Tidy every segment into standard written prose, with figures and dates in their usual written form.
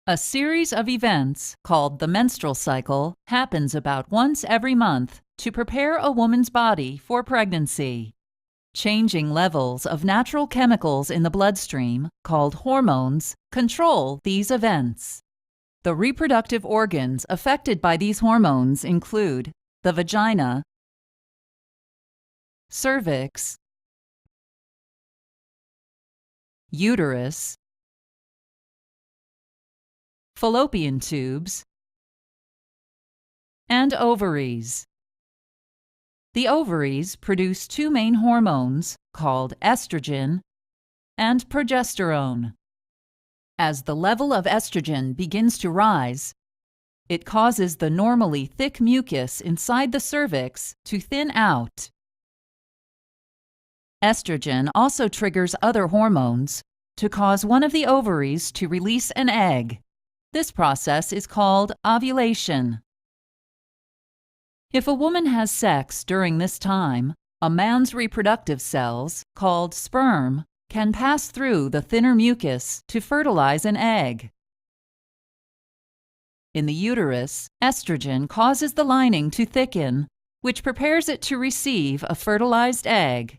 A series of events called the menstrual cycle happens about once every month to prepare a woman's body for pregnancy. Changing levels of natural chemicals in the bloodstream, called hormones, control these events. The reproductive organs affected by these hormones include the vagina, cervix, uterus, fallopian tubes, and ovaries. The ovaries produce two main hormones called estrogen and progesterone. As the level of estrogen begins to rise, it causes the normally thick mucus inside the cervix to thin out. Estrogen also triggers other hormones to cause one of the ovaries to release an egg. This process is called ovulation. If a woman has sex during this time, a man's reproductive cells, called sperm, can pass through the thinner mucus to fertilize an egg. In the uterus, estrogen causes the lining to thicken, which prepares it to receive a fertilized egg.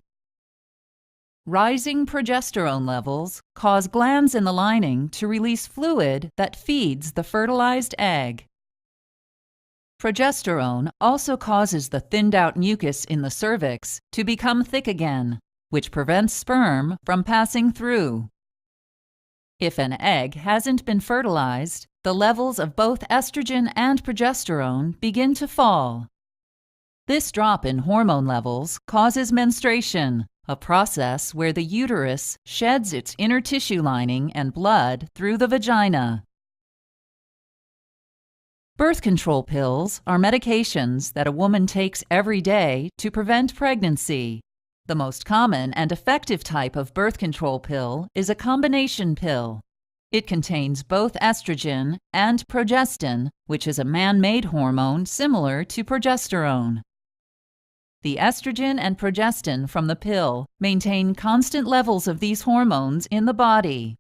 Rising progesterone levels cause glands in the lining to release fluid that feeds the fertilized egg. Progesterone also causes the thinned-out mucus in the cervix to become thick again, which prevents sperm from passing through. If an egg hasn't been fertilized, the levels of both estrogen and progesterone begin to fall. This drop in hormone levels causes menstruation, a process where the uterus sheds its inner tissue lining and blood through the vagina. Birth control pills are medications that a woman takes every day to prevent pregnancy. The most common and effective type of birth control pill is a combination pill. It contains both estrogen and progestin, which is a man-made hormone similar to progesterone. The estrogen and progestin from the pill maintain constant levels of these hormones in the body.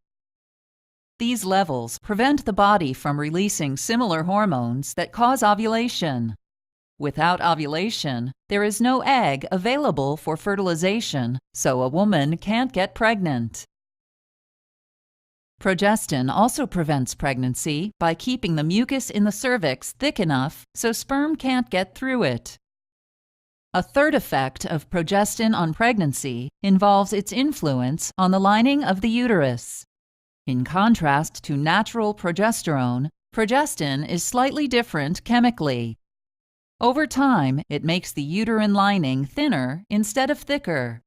These levels prevent the body from releasing similar hormones that cause ovulation. Without ovulation, there is no egg available for fertilization, so a woman can't get pregnant. Progestin also prevents pregnancy by keeping the mucus in the cervix thick enough so sperm can't get through it. A third effect of progestin on pregnancy involves its influence on the lining of the uterus. In contrast to natural progesterone, progestin is slightly different chemically. Over time, it makes the uterine lining thinner instead of thicker.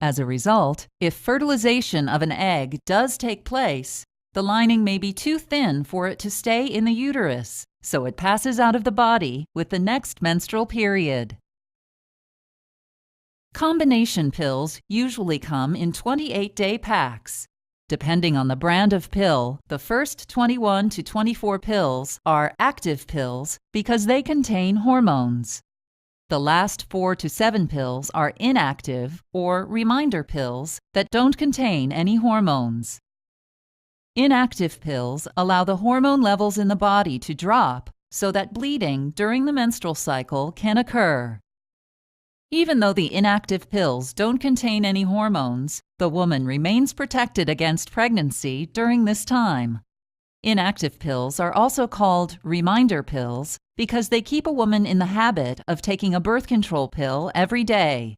As a result, if fertilization of an egg does take place, the lining may be too thin for it to stay in the uterus, so it passes out of the body with the next menstrual period. Combination pills usually come in 28-day packs. Depending on the brand of pill, the first 21 to 24 pills are active pills because they contain hormones. The last 4 to 7 pills are inactive or reminder pills that don't contain any hormones. Inactive pills allow the hormone levels in the body to drop so that bleeding during the menstrual cycle can occur. Even though the inactive pills don't contain any hormones, the woman remains protected against pregnancy during this time. Inactive pills are also called reminder pills because they keep a woman in the habit of taking a birth control pill every day.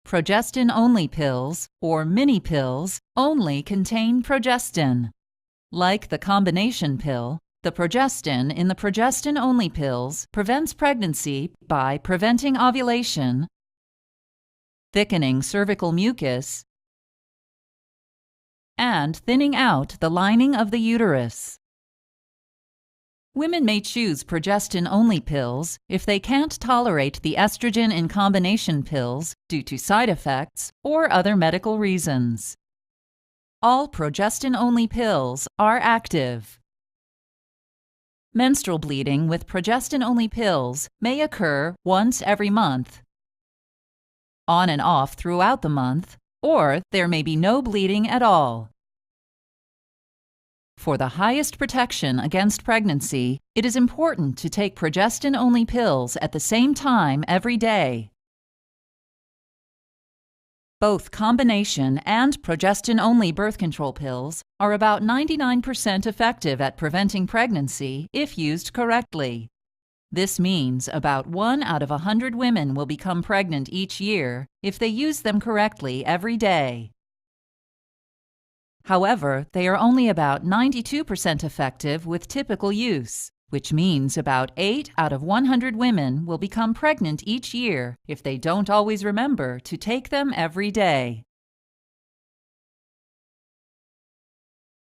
Progestin-only pills, or mini pills, only contain progestin. Like the combination pill, the progestin in the progestin-only pills prevents pregnancy by preventing ovulation, thickening cervical mucus, and thinning out the lining of the uterus. Women may choose progestin-only pills if they can't tolerate the estrogen in combination pills due to side effects or other medical reasons. All progestin-only pills are active. Menstrual bleeding with progestin-only pills may occur once every month, on and off throughout the month, or there may be no bleeding at all. For the highest protection against pregnancy, it is important to take progestin-only pills at the same time every day. Both combination and progestin-only birth control pills are about 99% effective at preventing pregnancy if used correctly. This means about 1 out of 100 women will become pregnant each year if they use them correctly every day. However, they are only about 92% effective with typical use, which means about 8 out of 100 women will become pregnant each year if they don't always remember to take them every day.